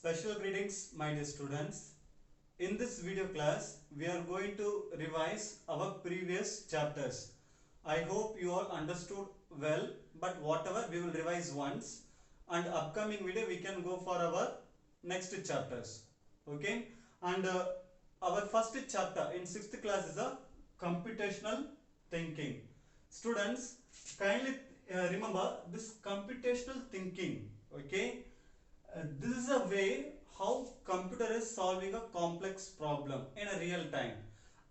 Special greetings, my dear students. In this video class, we are going to revise our previous chapters. I hope you all understood well, but whatever we will revise once, and upcoming video we can go for our next chapters. Okay, and our first chapter in 6th class is a computational thinking. Students, kindly remember this computational thinking. Okay, this is a way how computer is solving a complex problem in a real time,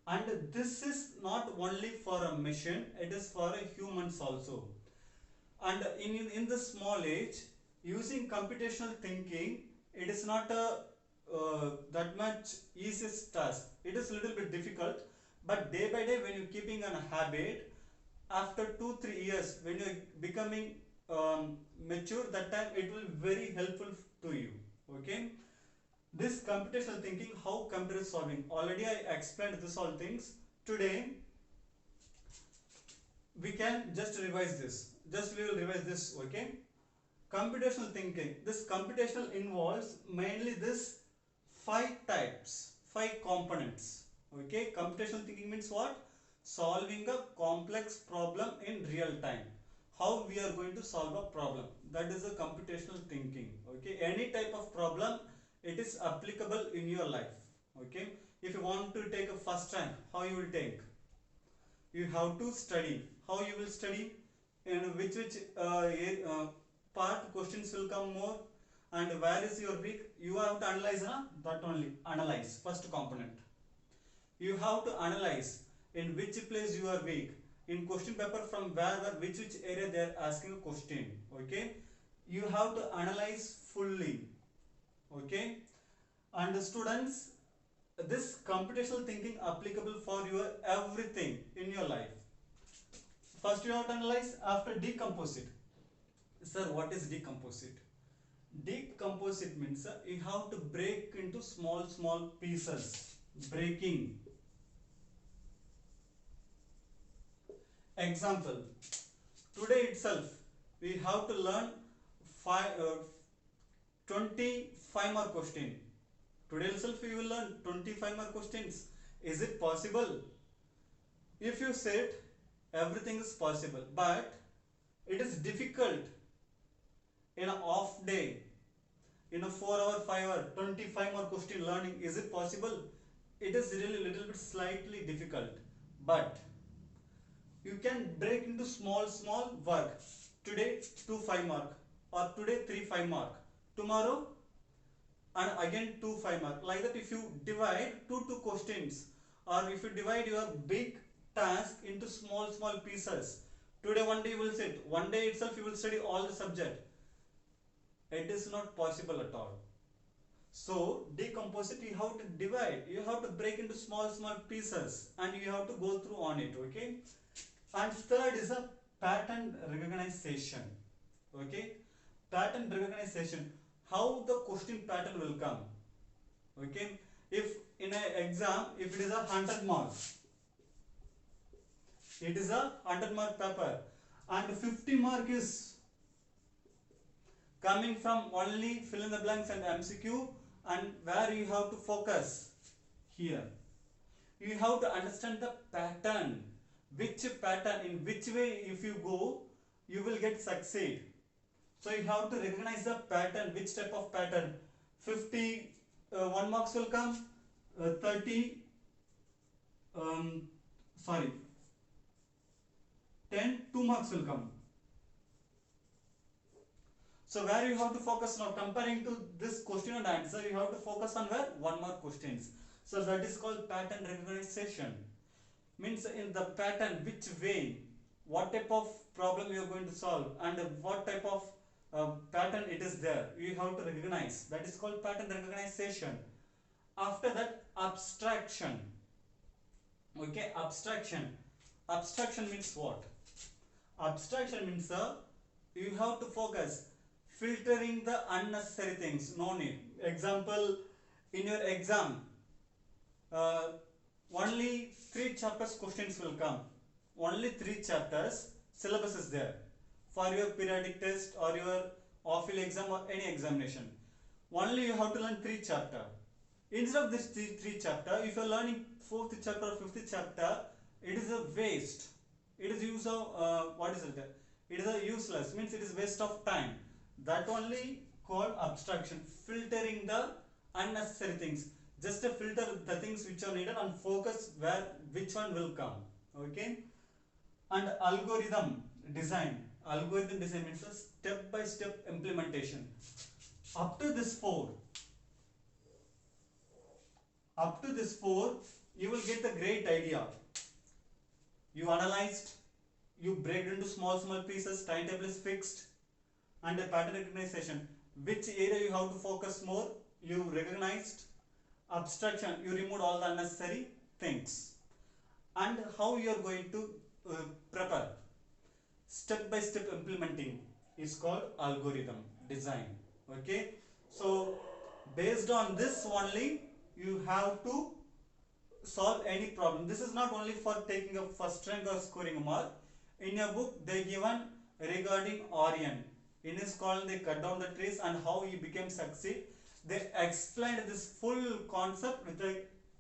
and this is not only for a machine, it is for a humans also. And in the small age, using computational thinking, it is not a that much easiest task. It is a little bit difficult, but day by day when you keeping a habit, after 2-3 years when you are becoming mature, that time it will very helpful to you. Okay, this computational thinking, how computer is solving, already I explained this all things. Today we can just revise this, we will revise this. Okay, computational thinking, this computational involves mainly this 5 components. Okay, computational thinking means what? Solving a complex problem in real time. How we are going to solve a problem, that is a computational thinking. Okay, any type of problem, it is applicable in your life. Okay, if you want to take a first rank, how you will take? You have to study. How you will study? And which part questions will come more, and where is your weak, you have to analyze. That only analyze, first component. You have to analyze in which place you are weak in question paper, from where which area they are asking a question. Okay, you have to analyze fully. Okay, and students, this computational thinking applicable for your everything in your life. First you have to analyze, after decompose it. Sir, what is decompose it? Decompose it means you have to break into small pieces. Breaking. Example, today itself we have to learn 25 more questions. Today itself we will learn 25 more questions. Is it possible? If you said everything is possible, but it is difficult in a off day, in a 4 hour, 5 hour, 25 more question learning, is it possible? It is really little bit slightly difficult, but you can break into small work. Today 2 5 mark, or today 3 5 mark, tomorrow and again 2 5 mark. Like that, if you divide two questions, or if you divide your big task into small pieces, today one day you will sit, one day itself you will study all the subject, it is not possible at all. So decompose it, you have to divide, you have to break into small pieces, and you have to go through on it. Okay, and third is a pattern recognition. Okay, pattern recognition, how the question pattern will come. Okay, if in an exam, if it is a 100 marks, it is a 100 mark paper, and 50 mark is coming from only fill in the blanks and MCQ, and where you have to focus here. You have to understand the pattern, which pattern, in which way if you go, you will get succeed. So you have to recognize the pattern, which type of pattern. 50 1 marks will come, 30 10 2 marks will come. So where you have to focus now, comparing to this question and answer, you have to focus on where 1 mark questions. So that is called pattern recognition. Means in the pattern, which way, what type of problem you are going to solve, and what type of pattern it is there, you have to recognize. That is called pattern recognition. After that, abstraction. Okay, abstraction means what? Abstraction means you have to focus, filtering the unnecessary things, no need. Example, in your exam, only 3 chapters questions will come, only 3 chapters syllabus is there for your periodic test or your off-field exam or any examination. only you have to learn 3 chapter. Instead of this three chapter, if you are learning 4th chapter or 5th chapter, it is a waste. It is use of what is it? It is a useless, means it is waste of time. That only called abstraction, filtering the unnecessary things. Just to filter the things which are needed and focus where which one will come. Okay. And algorithm design means a step by step implementation. Up to this four, you will get the great idea. You analyzed, you break it into small pieces, timetable is fixed, and a pattern recognition. Which area you have to focus more, you recognized. Abstraction, you removed all the unnecessary things. And how you are going to prepare. Step by step implementing is called algorithm design. Okay. So based on this only, you have to solve any problem. This is not only for taking a first rank or scoring a mark. In your book they given regarding Aryan. In his column they cut down the trees and how he became succeed. They explained this full concept with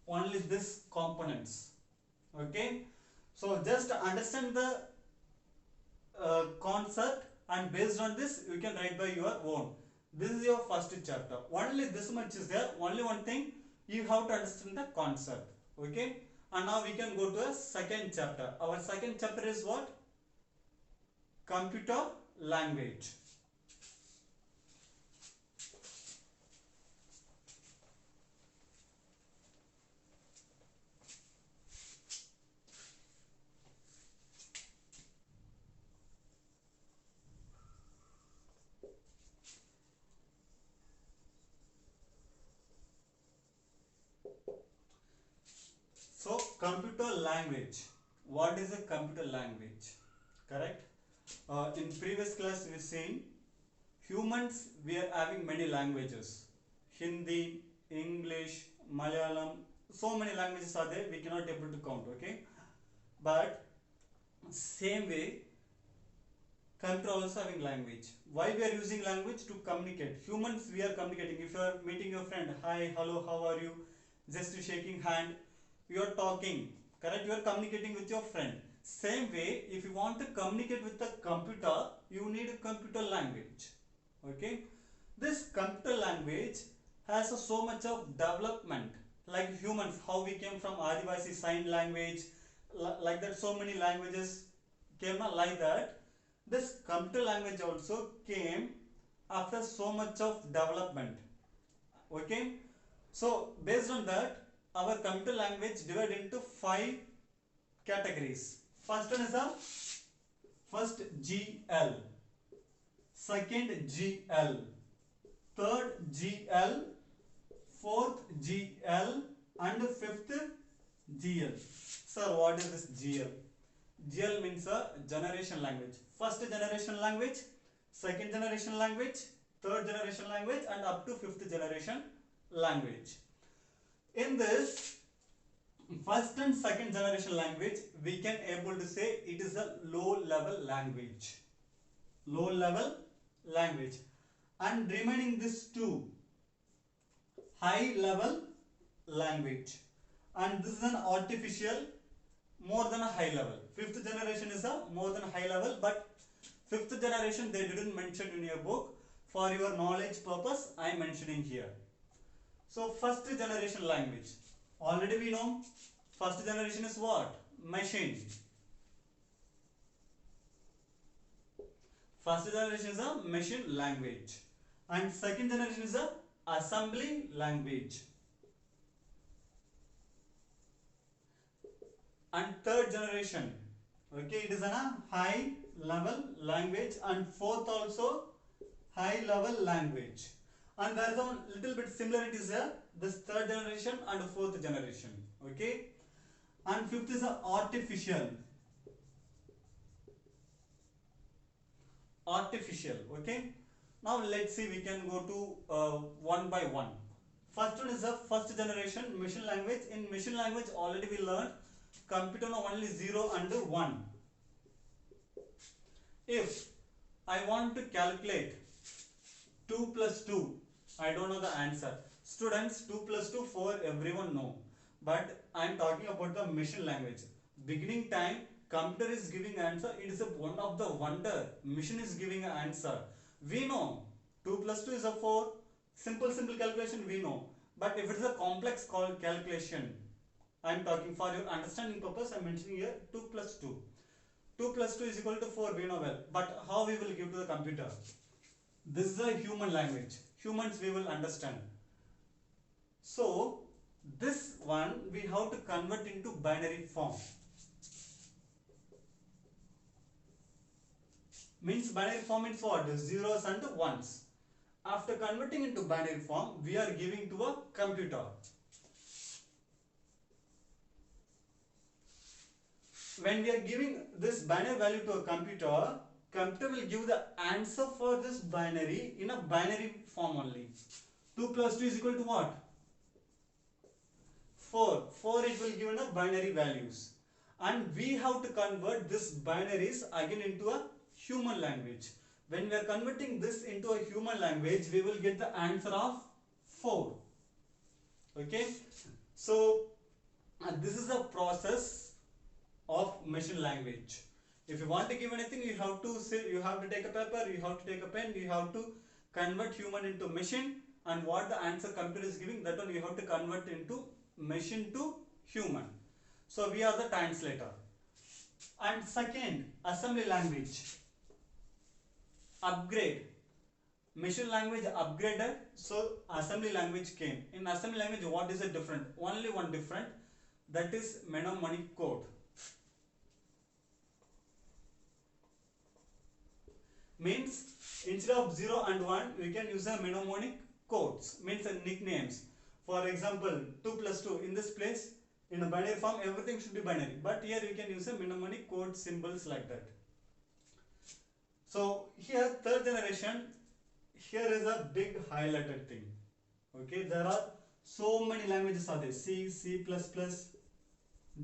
only this components. Okay. So just understand the concept, and based on this you can write by your own. This is your first chapter. Only this much is there. Only one thing, you have to understand the concept. Okay. And now we can go to a second chapter. Our second chapter is what? Computer language. So computer language. What is a computer language? Correct? In previous class we seen humans, we are having many languages. Hindi, English, Malayalam, so many languages are there, we cannot able to count. Okay. But same way, computer also having language. Why we are using language? To communicate. Humans, we are communicating. If you are meeting your friend, hi, hello, how are you? Just shaking hand, you are talking. Correct? You are communicating with your friend. Same way, if you want to communicate with the computer, you need a computer language. Okay. This computer language has so much of development. Like humans, how we came from Adivasi sign language, like that, so many languages came like that. This computer language also came after so much of development. Okay. So based on that, our computer language divided into 5 categories. First one is first GL, second GL, third GL, fourth GL, and fifth GL. Sir, what is this GL? GL means a generation language. First generation language, second generation language, third generation language, and up to 5th generation language. In this first and second generation language, we can able to say it is a low level language. Low level language. And remaining this two, high level language. And this is an artificial, more than a high level. 5th generation is a more than a high level, but 5th generation they didn't mention in your book. For your knowledge purpose, I am mentioning here. So first generation language. Already we know first generation is what? Machine. First generation is a machine language. And second generation is a assembly language. And third generation, okay, it is a high level language, and fourth also high level language. And there is a little bit similarities here, this third generation and fourth generation. Okay. And fifth is artificial. Okay. Now let's see, we can go to one by one. First one is the first generation machine language. In machine language already we learned computer only 0 and 1. If I want to calculate 2 plus 2, I don't know the answer. Students, 2 plus 2, 4, everyone know. But I am talking about the machine language. Beginning time, computer is giving answer. It is a one of the wonder. Machine is giving an answer. We know 2 plus 2 is a 4. Simple calculation we know. But if it is a complex calculation, I am talking for your understanding purpose. I am mentioning here 2 plus 2. 2 plus 2 is equal to 4, we know well. But how we will give to the computer? This is a human language. Humans we will understand. So this one we have to convert into binary form. Means binary form means what? Zeros and ones. After converting into binary form, we are giving to a computer. When we are giving this binary value to a computer, computer will give the answer for this binary in a binary form only. 2 plus 2 is equal to what? 4. 4 it will give in a binary values. And we have to convert this binaries again into a human language. When we are converting this into a human language, we will get the answer of 4. Okay. So this is a process of machine language. If you want to give anything, you have to say, you have to take a paper, you have to take a pen, you have to convert human into machine, and what the answer computer is giving, that one you have to convert into machine to human. So we are the translator. And second, assembly language. Upgrade. Machine language upgraded, so assembly language came. In assembly language, what is the different? Only one different, that is mnemonic code. Means instead of 0 and 1, we can use a mnemonic codes, means nicknames. For example, 2 plus 2, in this place, in a binary form, everything should be binary. But here we can use a mnemonic code symbols like that. So here, third generation, here is a big highlighted thing. Okay, there are so many languages are there. C, C++,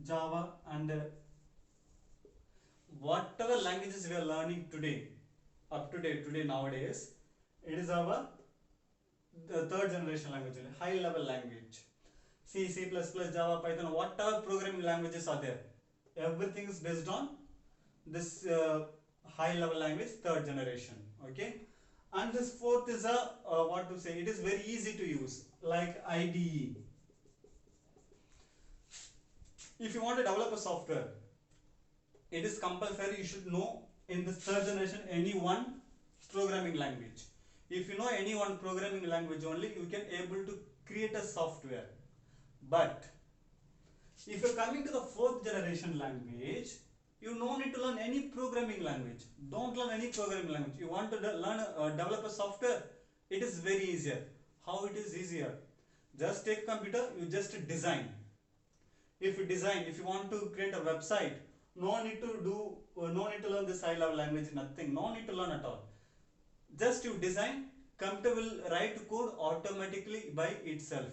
Java, and whatever languages we are learning today, up to date today nowadays, it is our the third generation language, high level language. C, C++, Java, Python, whatever programming languages are there, everything is based on this high level language, third generation. Okay, and this fourth is a what to say, it is very easy to use, like IDE. If you want to develop a software, it is compulsory you should know in this third generation any one programming language. If you know any one programming language only, you can able to create a software. But if you're coming to the fourth generation language, you no need to learn any programming language. Don't learn any programming language. You want to learn develop a software, it is very easier. How it is easier? Just take computer, you just design. If you want to create a website, no need to learn this high level language, nothing, no need to learn at all. Just you design, computer will write code automatically by itself.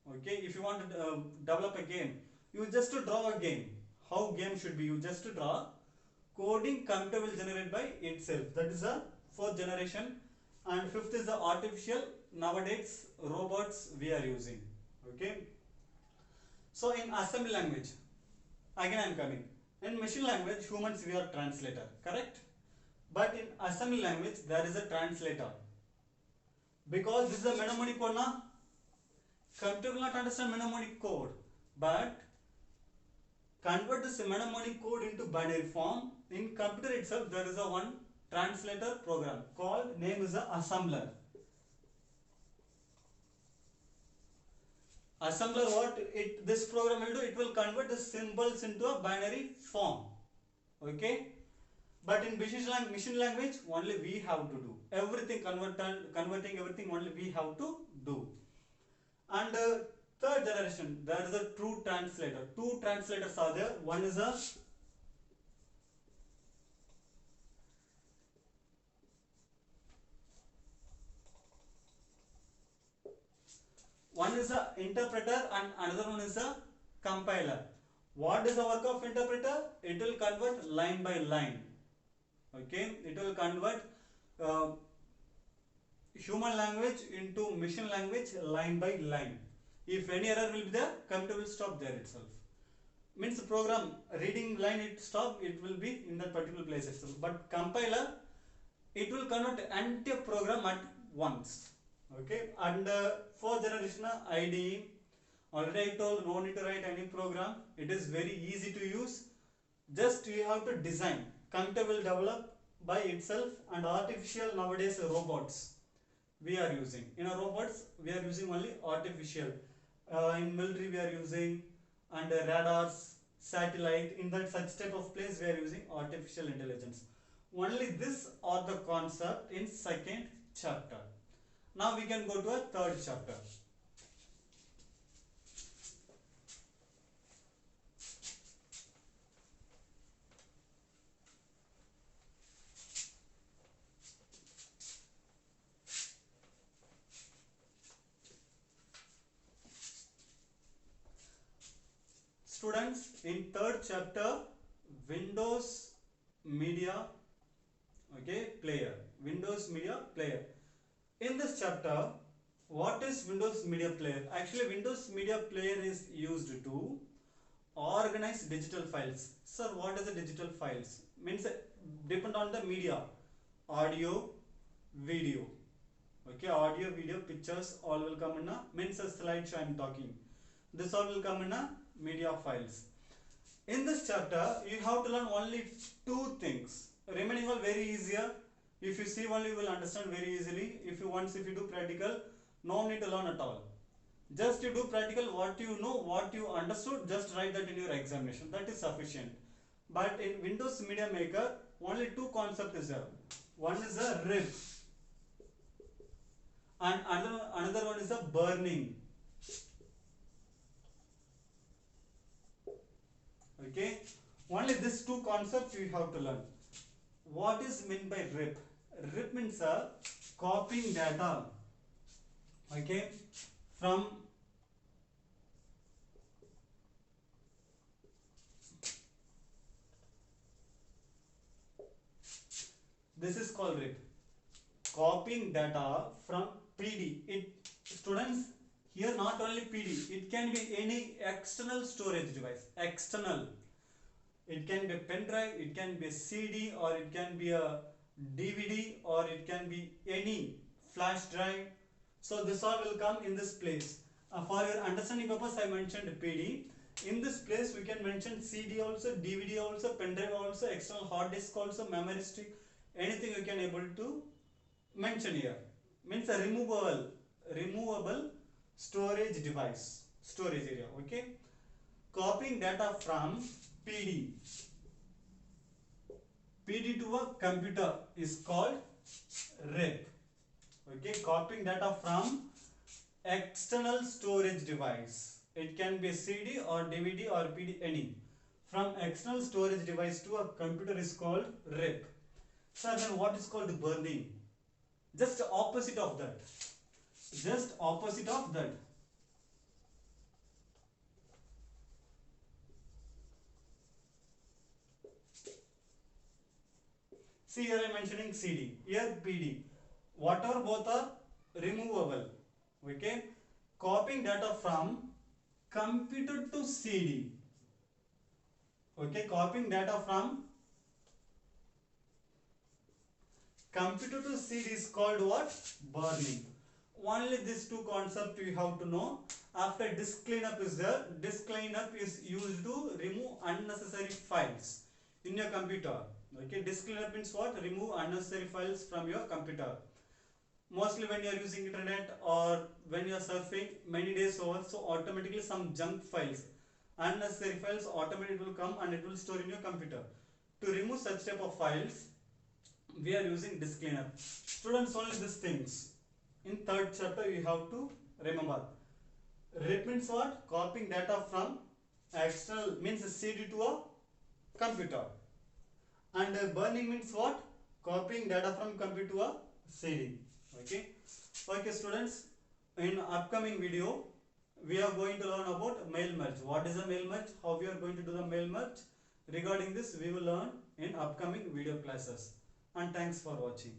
Okay, if you want to develop a game, you just draw a game. How game should be, you just draw, coding computer will generate by itself. That is the fourth generation. And fifth is the artificial, nowadays robots we are using. Okay, so in assembly language, again I am coming. In machine language, humans we are translator, correct? But in assembly language, there is a translator. Because this is a mnemonic code, na? Computer will not understand mnemonic code. But convert this mnemonic code into binary form. In computer itself, there is a one translator program called, name is a assembler. Assembler, what this program will do, it will convert the symbols into a binary form. Okay, but in machine language, only we have to do everything, converting everything only we have to do. And third generation, there is a true translator. Two translators are there. One is a interpreter and another one is a compiler. What is the work of interpreter? It will convert line by line. Okay, it will convert human language into machine language line by line. If any error will be there, computer will stop there itself. Means the program reading line it stop, it will be in that particular place itself. But compiler, it will convert entire program at once. Okay, and fourth generation IDE, already I told no need to write any program. It is very easy to use. Just you have to design. Computer will develop by itself, and artificial nowadays robots we are using. In our robots we are using only artificial. In military we are using, and radars, satellite, in that such type of place we are using artificial intelligence. Only this are the concept in second chapter. Now we can go to a third chapter. Students, in third chapter, Windows Media, okay, Player. Windows Media Player. In this chapter, what is Windows Media Player? Actually, Windows Media Player is used to organize digital files. Sir, what is the digital files? Means depend on the media, audio, video. Okay, audio, video, pictures, all will come in a means a slideshow I am talking. This all will come in a media files. In this chapter, you have to learn only two things. Remaining all very easier. If you see only, you will understand very easily. If you do practical, no need to learn at all. Just you do practical, what you know, what you understood, just write that in your examination. That is sufficient. But in Windows Media Maker, only two concepts is there. One is a rip, and another one is a burning. Okay, only these two concepts you have to learn. What is meant by rip? Rip means copying data, okay, from this is called rip. Copying data from PD. Students, here not only PD, it can be any external storage device. External. It can be a pen drive, it can be a CD, or it can be a DVD, or it can be any flash drive. So this all will come in this place. For your understanding purpose, I mentioned PD. In this place, we can mention CD also, DVD also, pen drive also, external hard disk also, memory stick, anything you can able to mention here. Means a removable storage device, storage area. Okay, copying data from PD to a computer is called RIP. Okay, copying data from external storage device. It can be a CD or DVD or PD, any. From external storage device to a computer is called RIP. Sir, then what is called burning? Just opposite of that. Just opposite of that. See, here I am mentioning CD, here PD. Whatever both are removable. Okay. Copying data from computer to CD. Okay, copying data from computer to CD is called what? Burning. Only these two concepts you have to know. After disk cleanup is there. Disk cleanup is used to remove unnecessary files in your computer. Okay, disk cleanup means what? Remove unnecessary files from your computer. Mostly when you are using internet or when you are surfing many days over, so automatically some junk files, unnecessary files automatically will come and it will store in your computer. To remove such type of files, we are using disk cleanup. Students, only these things. In third chapter you have to remember. RIP means what? Copying data from external, means CD to a computer. And burning means what? Copying data from computer to a CD. Okay. Okay, students, in upcoming video we are going to learn about mail merge. What is a mail merge? How we are going to do the mail merge? Regarding this we will learn in upcoming video classes. And thanks for watching.